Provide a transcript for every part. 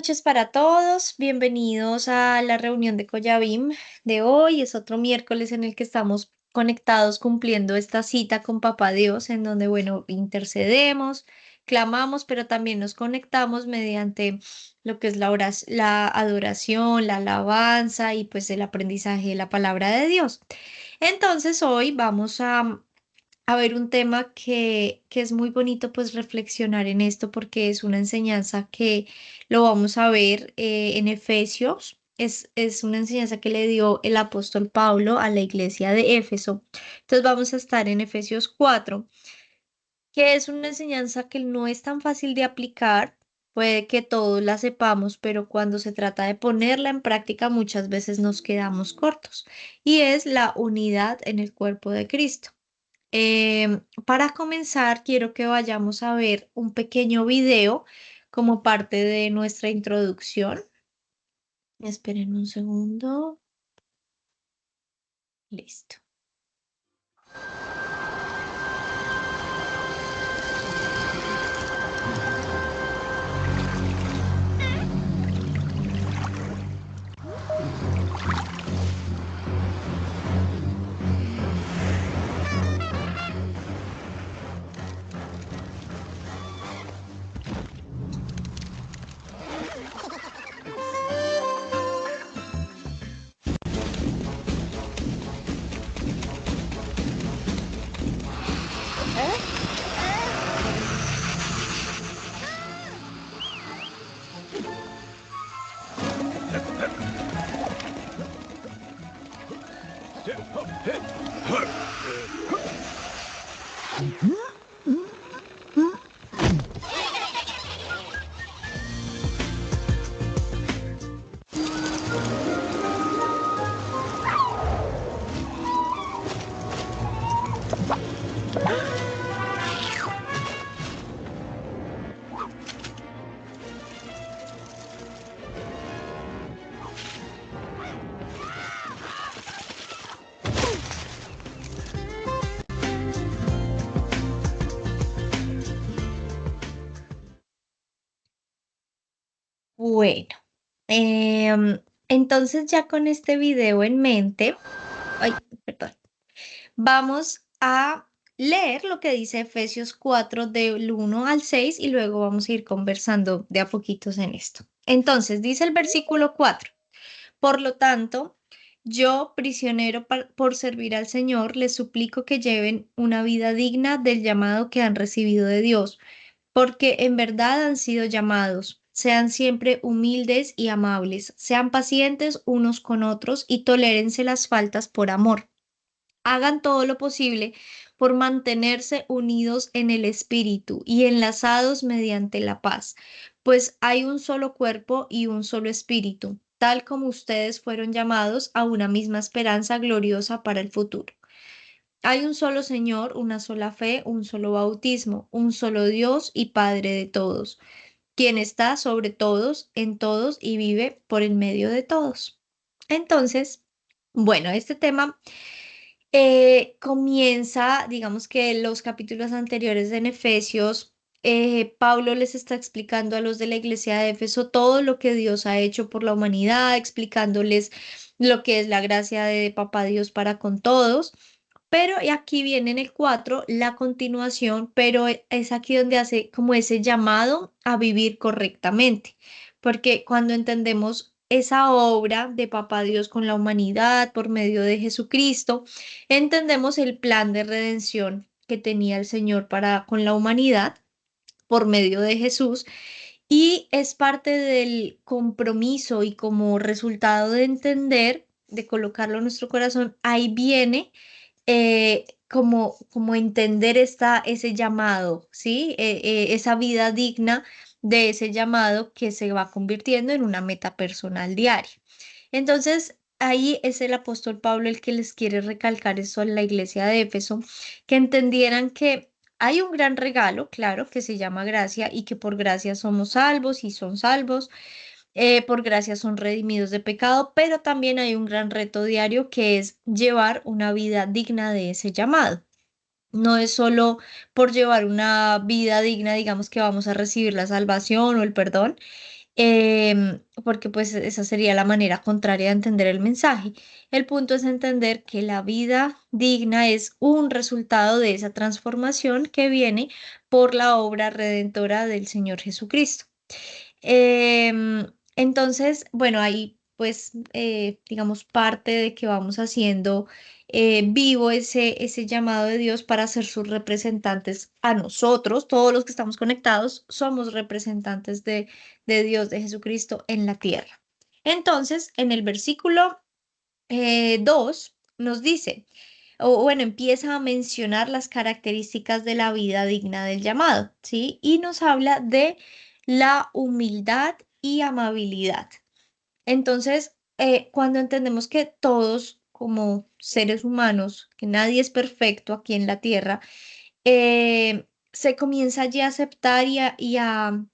Noches para todos, bienvenidos a la reunión de Collabim de hoy. Es otro miércoles en el que estamos conectados cumpliendo esta cita con Papá Dios, en donde, bueno, intercedemos, clamamos, pero también nos conectamos mediante lo que es la adoración, la alabanza y pues el aprendizaje de la palabra de Dios. Entonces, hoy vamos a ver un tema que es muy bonito pues reflexionar en esto porque es una enseñanza que lo vamos a ver en Efesios. Es una enseñanza que le dio el apóstol Pablo a la iglesia de Éfeso. Entonces vamos a estar en Efesios 4, que es una enseñanza que no es tan fácil de aplicar. Puede que todos la sepamos, pero cuando se trata de ponerla en práctica muchas veces nos quedamos cortos. Y es la unidad en el cuerpo de Cristo. Para comenzar, quiero que vayamos a ver un pequeño video como parte de nuestra introducción. Esperen un segundo. Listo. Bueno, entonces ya con este video en mente, ay, perdón, vamos a leer lo que dice Efesios 4 del 1 al 6 y luego vamos a ir conversando de a poquitos en esto. Entonces, dice el versículo 4. Por lo tanto, yo, prisionero por servir al Señor, les suplico que lleven una vida digna del llamado que han recibido de Dios, porque en verdad han sido llamados. Sean siempre humildes y amables, sean pacientes unos con otros y tolérense las faltas por amor. Hagan todo lo posible por mantenerse unidos en el espíritu y enlazados mediante la paz, pues hay un solo cuerpo y un solo espíritu, tal como ustedes fueron llamados a una misma esperanza gloriosa para el futuro. Hay un solo Señor, una sola fe, un solo bautismo, un solo Dios y Padre de todos, quien está sobre todos, en todos y vive por el medio de todos. Entonces, bueno, este tema comienza, digamos que los capítulos anteriores en Efesios, Pablo les está explicando a los de la iglesia de Éfeso todo lo que Dios ha hecho por la humanidad, explicándoles lo que es la gracia de Papá Dios para con todos. Pero y aquí viene en el 4 la continuación, pero es aquí donde hace como ese llamado a vivir correctamente, porque cuando entendemos esa obra de Papá Dios con la humanidad por medio de Jesucristo, entendemos el plan de redención que tenía el Señor para con la humanidad por medio de Jesús y es parte del compromiso y como resultado de entender, de colocarlo en nuestro corazón, ahí viene como entender ese llamado, ¿sí? Esa vida digna de ese llamado que se va convirtiendo en una meta personal diaria. Entonces, ahí es el apóstol Pablo el que les quiere recalcar eso a la iglesia de Éfeso, que entendieran que hay un gran regalo, claro, que se llama gracia y que por gracia somos salvos y son salvos, por gracia son redimidos de pecado, pero también hay un gran reto diario que es llevar una vida digna de ese llamado. No es solo por llevar una vida digna, digamos que vamos a recibir la salvación o el perdón, porque pues esa sería la manera contraria de entender el mensaje. El punto es entender que la vida digna es un resultado de esa transformación que viene por la obra redentora del Señor Jesucristo. Entonces, bueno, ahí pues digamos parte de que vamos haciendo vivo ese llamado de Dios para ser sus representantes a nosotros, todos los que estamos conectados, somos representantes de Dios, de Jesucristo en la tierra. Entonces, en el versículo 2 nos dice, o bueno, empieza a mencionar las características de la vida digna del llamado, ¿sí? Y nos habla de la humildad y amabilidad. Entonces, cuando entendemos que todos como seres humanos, que nadie es perfecto aquí en la tierra, se comienza ya a aceptar y a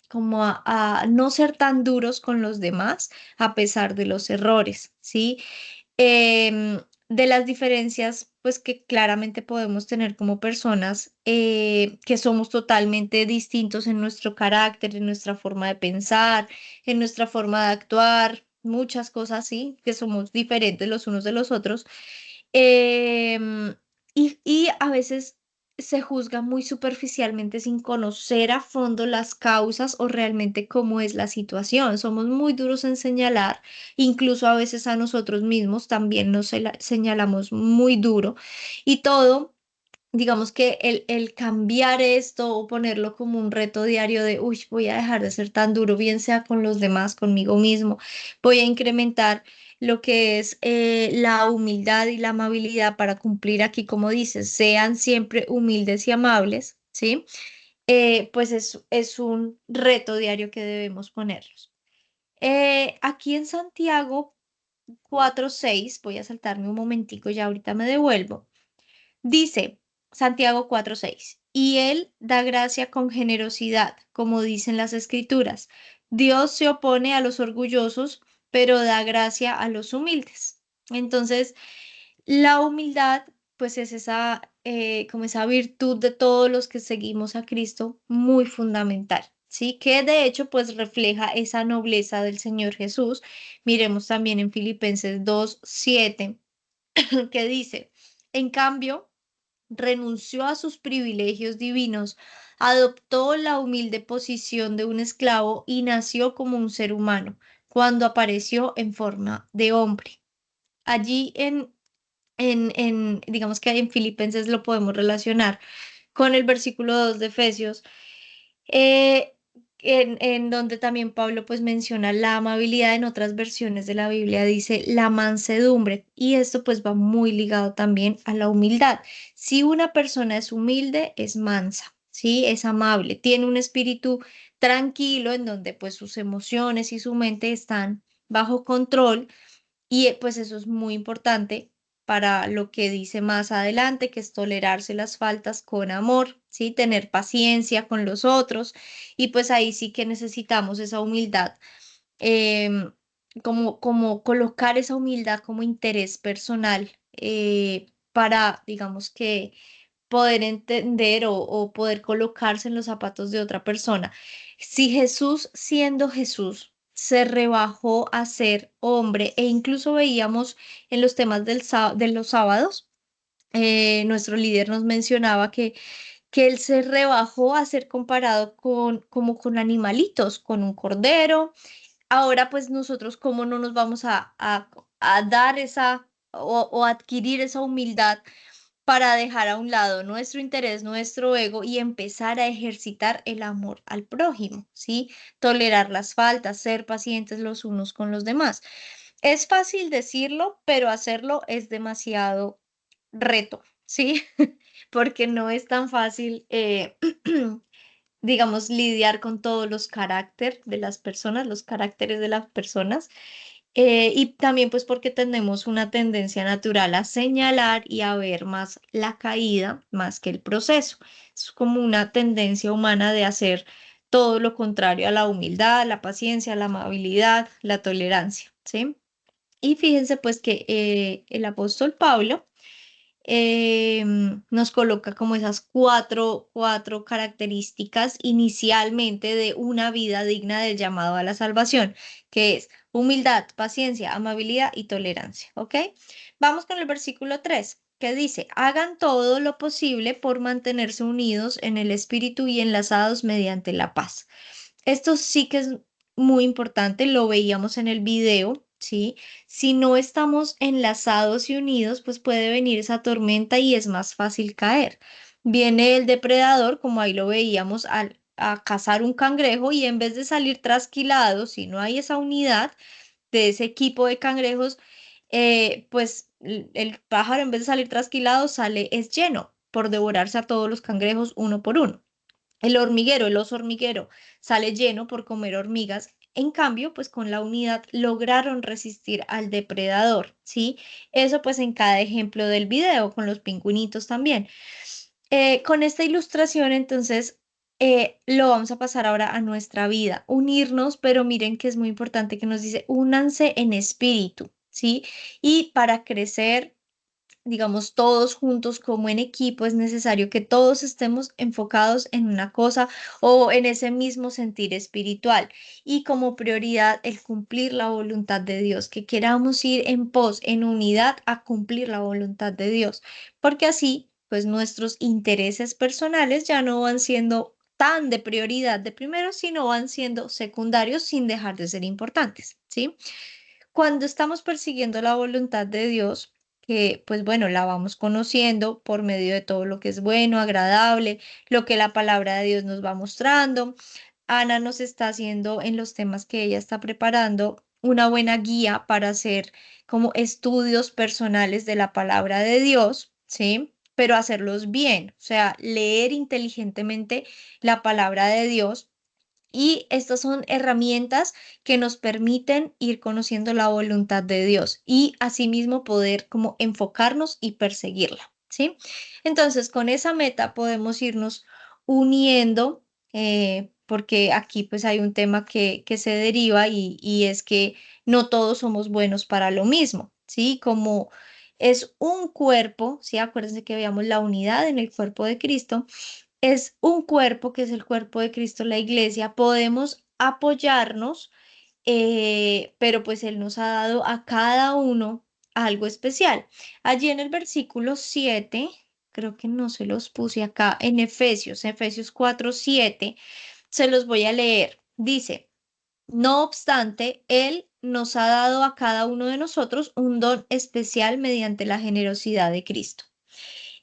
como a no ser tan duros con los demás a pesar de los errores, ¿sí? De las diferencias, pues que claramente podemos tener como personas, que somos totalmente distintos en nuestro carácter, en nuestra forma de pensar, en nuestra forma de actuar, muchas cosas así, que somos diferentes los unos de los otros. Y a veces se juzga muy superficialmente sin conocer a fondo las causas o realmente cómo es la situación. Somos muy duros en señalar, incluso a veces a nosotros mismos también nos señalamos muy duro y todo. Digamos que el cambiar esto o ponerlo como un reto diario de, uy, voy a dejar de ser tan duro, bien sea con los demás, conmigo mismo, voy a incrementar lo que es la humildad y la amabilidad para cumplir aquí, como dices, sean siempre humildes y amables, ¿sí? Pues es un reto diario que debemos ponerlos. Aquí en Santiago 4:6, voy a saltarme un momentico, ya ahorita me devuelvo. Dice Santiago 4:6, y Él da gracia con generosidad, como dicen las Escrituras. Dios se opone a los orgullosos, pero da gracia a los humildes. Entonces, la humildad, pues es esa, como esa virtud de todos los que seguimos a Cristo, muy fundamental. Sí, que de hecho pues refleja esa nobleza del Señor Jesús. Miremos también en Filipenses 2:7 que dice, en cambio, renunció a sus privilegios divinos, adoptó la humilde posición de un esclavo y nació como un ser humano cuando apareció en forma de hombre. Allí digamos que en Filipenses lo podemos relacionar con el versículo 2 de Efesios, eh, en donde también Pablo pues menciona la amabilidad. En otras versiones de la Biblia dice la mansedumbre, y esto pues va muy ligado también a la humildad. Si una persona es humilde, es mansa, ¿sí? Es amable, tiene un espíritu tranquilo en donde pues sus emociones y su mente están bajo control, y pues eso es muy importante para lo que dice más adelante, que es tolerarse las faltas con amor, ¿sí? Tener paciencia con los otros. Y pues ahí sí que necesitamos esa humildad, em, como colocar esa humildad como interés personal, para, digamos que poder entender o poder colocarse en los zapatos de otra persona. Si Jesús, siendo Jesús, se rebajó a ser hombre, e incluso veíamos en los temas de los sábados, nuestro líder nos mencionaba que él se rebajó a ser comparado como con animalitos, con un cordero. Ahora pues nosotros, ¿cómo no nos vamos a dar esa o adquirir esa humildad para dejar a un lado nuestro interés, nuestro ego y empezar a ejercitar el amor al prójimo, ¿sí? Tolerar las faltas, ser pacientes los unos con los demás? Es fácil decirlo, pero hacerlo es demasiado reto, ¿sí? Porque no es tan fácil, digamos, lidiar con todos los caracteres de las personas, los caracteres de las personas. Y también pues porque tenemos una tendencia natural a señalar y a ver más la caída más que el proceso. Es como una tendencia humana de hacer todo lo contrario a la humildad, la paciencia, la amabilidad, la tolerancia, ¿sí? Y fíjense pues que el apóstol Pablo nos coloca como esas cuatro características inicialmente de una vida digna del llamado a la salvación, que es humildad, paciencia, amabilidad y tolerancia, ¿ok? Vamos con el versículo 3, que dice, hagan todo lo posible por mantenerse unidos en el espíritu y enlazados mediante la paz. Esto sí que es muy importante, lo veíamos en el video, ¿sí? Si no estamos enlazados y unidos, pues puede venir esa tormenta y es más fácil caer. Viene el depredador, como ahí lo veíamos, a cazar un cangrejo y en vez de salir trasquilado, si no hay esa unidad de ese equipo de cangrejos, pues el pájaro en vez de salir trasquilado sale es lleno por devorarse a todos los cangrejos uno por uno. El oso hormiguero, sale lleno por comer hormigas. En cambio, pues con la unidad lograron resistir al depredador, ¿sí? Eso pues en cada ejemplo del video, con los pingüinitos también. Con esta ilustración, entonces, lo vamos a pasar ahora a nuestra vida. Unirnos, pero miren que es muy importante que nos dice, únanse en espíritu, ¿sí? Y para crecer digamos, todos juntos como en equipo, es necesario que todos estemos enfocados en una cosa o en ese mismo sentir espiritual y como prioridad el cumplir la voluntad de Dios, que queramos ir en pos, en unidad a cumplir la voluntad de Dios, porque así, pues nuestros intereses personales ya no van siendo tan de prioridad de primero, sino van siendo secundarios sin dejar de ser importantes, ¿sí? Cuando estamos persiguiendo la voluntad de Dios, que pues bueno, la vamos conociendo por medio de todo lo que es bueno, agradable, lo que la palabra de Dios nos va mostrando. Ana nos está haciendo en los temas que ella está preparando una buena guía para hacer como estudios personales de la palabra de Dios, ¿sí? Pero hacerlos bien, o sea, leer inteligentemente la palabra de Dios y estas son herramientas que nos permiten ir conociendo la voluntad de Dios y asimismo poder como enfocarnos y perseguirla, ¿sí? Entonces, con esa meta podemos irnos uniendo, porque aquí pues hay un tema que se deriva y es que no todos somos buenos para lo mismo, ¿sí? Como es un cuerpo, ¿sí? Acuérdense que veamos la unidad en el cuerpo de Cristo, es un cuerpo que es el cuerpo de Cristo, la iglesia, podemos apoyarnos, pero pues Él nos ha dado a cada uno algo especial. Allí en el versículo 7, creo que no se los puse acá, en Efesios 4:7, se los voy a leer. Dice, no obstante, Él nos ha dado a cada uno de nosotros un don especial mediante la generosidad de Cristo.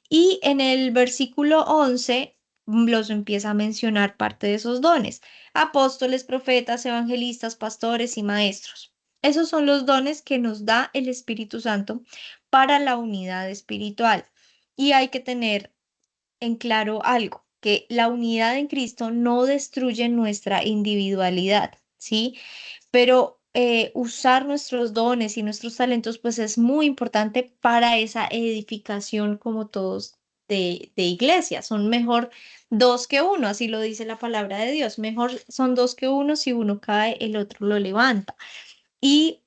Y en el versículo 11 los empieza a mencionar parte de esos dones. Apóstoles, profetas, evangelistas, pastores y maestros. Esos son los dones que nos da el Espíritu Santo para la unidad espiritual. Y hay que tener en claro algo, que la unidad en Cristo no destruye nuestra individualidad, ¿sí? Pero usar nuestros dones y nuestros talentos, pues es muy importante para esa edificación como todos de iglesia. Son mejor dos que uno, así lo dice la palabra de Dios. Mejor son dos que uno, si uno cae, el otro lo levanta. Y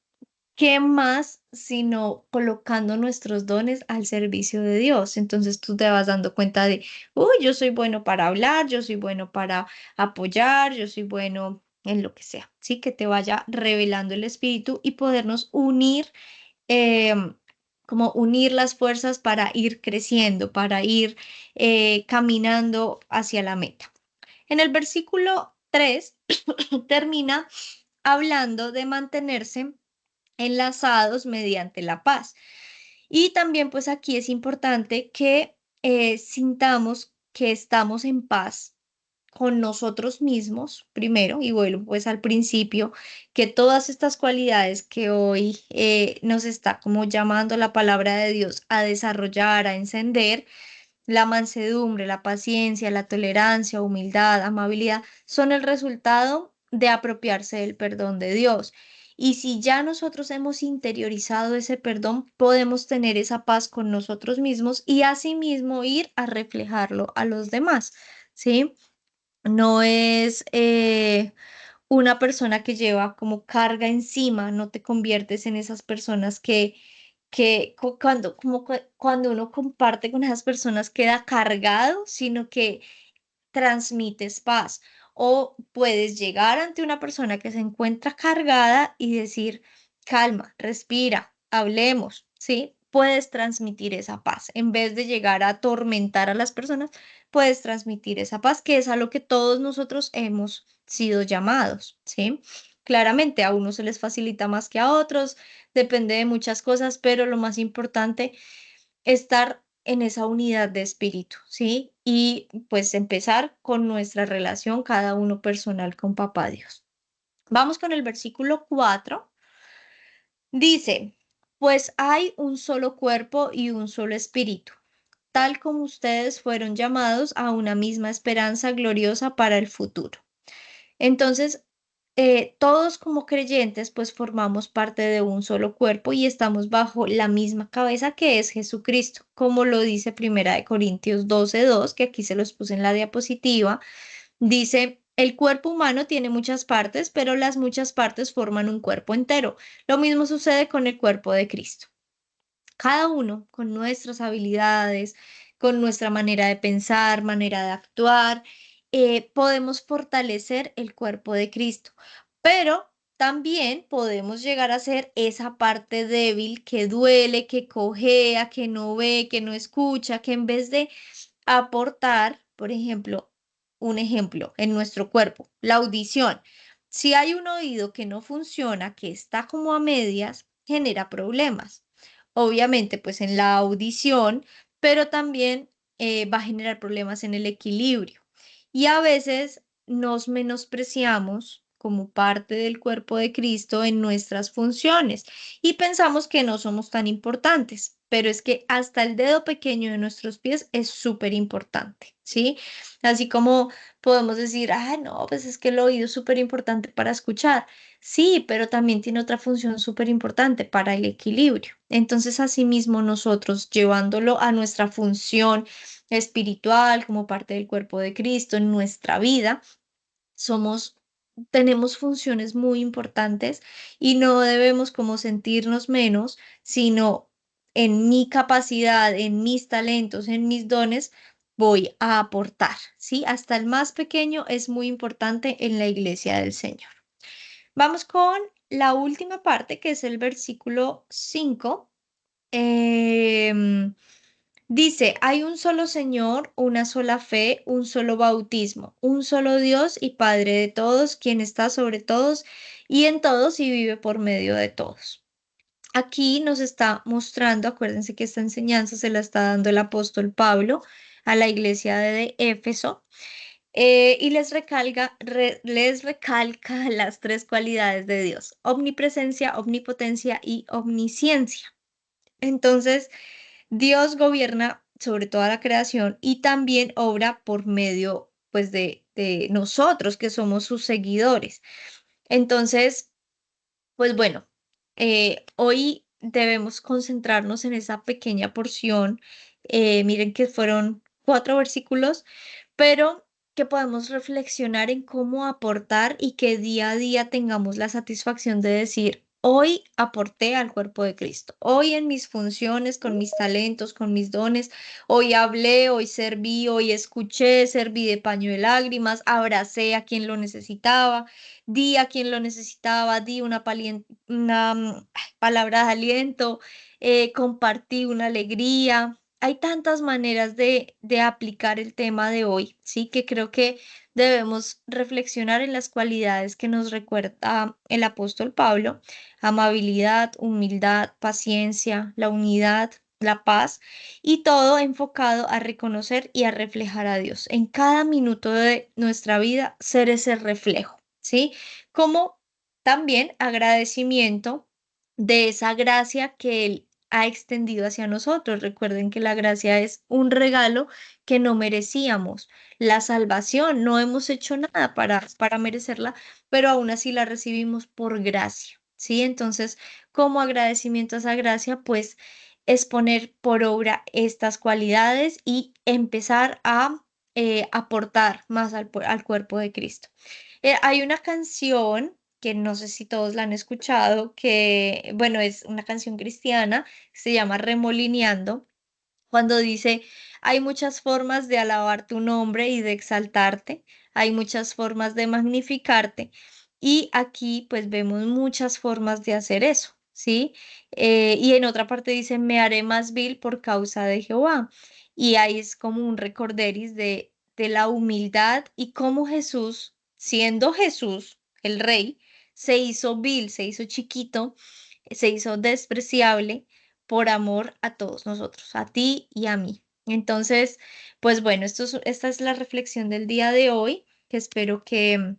¿qué más sino colocando nuestros dones al servicio de Dios? Entonces tú te vas dando cuenta de, uy, yo soy bueno para hablar, yo soy bueno para apoyar, yo soy bueno en lo que sea, ¿sí? Que te vaya revelando el Espíritu y podernos unir, em, como unir las fuerzas para ir creciendo, para ir caminando hacia la meta. En el versículo 3 termina hablando de mantenerse enlazados mediante la paz. Y también pues aquí es importante que sintamos que estamos en paz con nosotros mismos primero, y vuelvo pues al principio, que todas estas cualidades que hoy nos está como llamando la palabra de Dios a desarrollar, a encender, la mansedumbre, la paciencia, la tolerancia, humildad, amabilidad, son el resultado de apropiarse del perdón de Dios. Y si ya nosotros hemos interiorizado ese perdón, podemos tener esa paz con nosotros mismos y asimismo ir a reflejarlo a los demás, ¿sí? No es una persona que lleva como carga encima, no te conviertes en esas personas que cuando uno comparte con esas personas queda cargado, sino que transmites paz. O puedes llegar ante una persona que se encuentra cargada y decir, calma, respira, hablemos, ¿sí? Puedes transmitir esa paz. En vez de llegar a atormentar a las personas, puedes transmitir esa paz, que es a lo que todos nosotros hemos sido llamados, ¿sí? Claramente a unos se les facilita más que a otros, depende de muchas cosas, pero lo más importante estar en esa unidad de espíritu, ¿sí? Y pues empezar con nuestra relación cada uno personal con Papá Dios. Vamos con el versículo 4. Dice, pues hay un solo cuerpo y un solo espíritu, tal como ustedes fueron llamados a una misma esperanza gloriosa para el futuro. Entonces, todos como creyentes, pues formamos parte de un solo cuerpo y estamos bajo la misma cabeza que es Jesucristo, como lo dice Primera de Corintios 12:2, que aquí se los puse en la diapositiva. Dice, el cuerpo humano tiene muchas partes, pero las muchas partes forman un cuerpo entero. Lo mismo sucede con el cuerpo de Cristo. Cada uno con nuestras habilidades, con nuestra manera de pensar, manera de actuar, podemos fortalecer el cuerpo de Cristo, pero también podemos llegar a ser esa parte débil que duele, que cojea, que no ve, que no escucha, que en vez de aportar, por ejemplo, un ejemplo en nuestro cuerpo, la audición. Si hay un oído que no funciona, que está como a medias, genera problemas. Obviamente, pues en la audición, pero también va a generar problemas en el equilibrio. Y a veces nos menospreciamos como parte del cuerpo de Cristo en nuestras funciones y pensamos que no somos tan importantes, pero es que hasta el dedo pequeño de nuestros pies es súper importante, ¿sí? Así como podemos decir, ah, no, pues es que el oído es súper importante para escuchar. Sí, pero también tiene otra función súper importante para el equilibrio. Entonces, asimismo, nosotros llevándolo a nuestra función espiritual como parte del cuerpo de Cristo en nuestra vida, somos tenemos funciones muy importantes y no debemos como sentirnos menos, sino en mi capacidad, en mis talentos, en mis dones, voy a aportar, ¿sí? Hasta el más pequeño es muy importante en la iglesia del Señor. Vamos con la última parte, que es el versículo 5. Em, Dice, hay un solo Señor, una sola fe, un solo bautismo, un solo Dios y Padre de todos, quien está sobre todos y en todos y vive por medio de todos. Aquí nos está mostrando, acuérdense que esta enseñanza se la está dando el apóstol Pablo a la iglesia de Éfeso, y les recalca las tres cualidades de Dios: omnipresencia, omnipotencia y omnisciencia. Entonces, Dios gobierna sobre toda la creación y también obra por medio, pues, de nosotros, que somos sus seguidores. Entonces, pues bueno, hoy debemos concentrarnos en esa pequeña porción. Miren que fueron 4 versículos, pero que podemos reflexionar en cómo aportar y que día a día tengamos la satisfacción de decir, hoy aporté al cuerpo de Cristo, hoy en mis funciones, con mis talentos, con mis dones, hoy hablé, hoy serví, hoy escuché, serví de paño de lágrimas, abracé a quien lo necesitaba, di a quien lo necesitaba, di palabra de aliento, compartí una alegría. Hay tantas maneras de aplicar el tema de hoy, ¿sí? Que creo que debemos reflexionar en las cualidades que nos recuerda el apóstol Pablo: amabilidad, humildad, paciencia, la unidad, la paz, y todo enfocado a reconocer y a reflejar a Dios. En cada minuto de nuestra vida, ser ese reflejo, ¿sí? Como también agradecimiento de esa gracia que Él ha extendido hacia nosotros. Recuerden que la gracia es un regalo que no merecíamos. La salvación, no hemos hecho nada para merecerla, pero aún así la recibimos por gracia, ¿sí? Entonces, como agradecimiento a esa gracia, pues es poner por obra estas cualidades y empezar a aportar más al cuerpo de Cristo. Hay una canción que no sé si todos la han escuchado, que, bueno, es una canción cristiana, se llama Remolineando, cuando dice, hay muchas formas de alabar tu nombre y de exaltarte, hay muchas formas de magnificarte. Y aquí pues vemos muchas formas de hacer eso, ¿sí? Y en otra parte dice, me haré más vil por causa de Jehová. Y ahí es como un recorderis de la humildad y cómo Jesús, siendo Jesús, el rey, se hizo vil, se hizo chiquito, se hizo despreciable por amor a todos nosotros, a ti y a mí. Entonces, pues bueno, esta es la reflexión del día de hoy, que espero que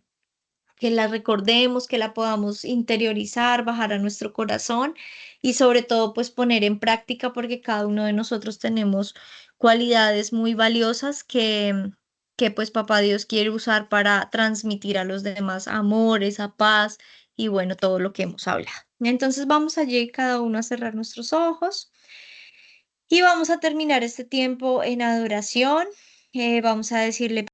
la recordemos, que la podamos interiorizar, bajar a nuestro corazón y sobre todo pues poner en práctica porque cada uno de nosotros tenemos cualidades muy valiosas que pues papá Dios quiere usar para transmitir a los demás amor, esa paz y bueno, todo lo que hemos hablado. Entonces vamos allí cada uno a cerrar nuestros ojos y vamos a terminar este tiempo en adoración. Vamos a decirle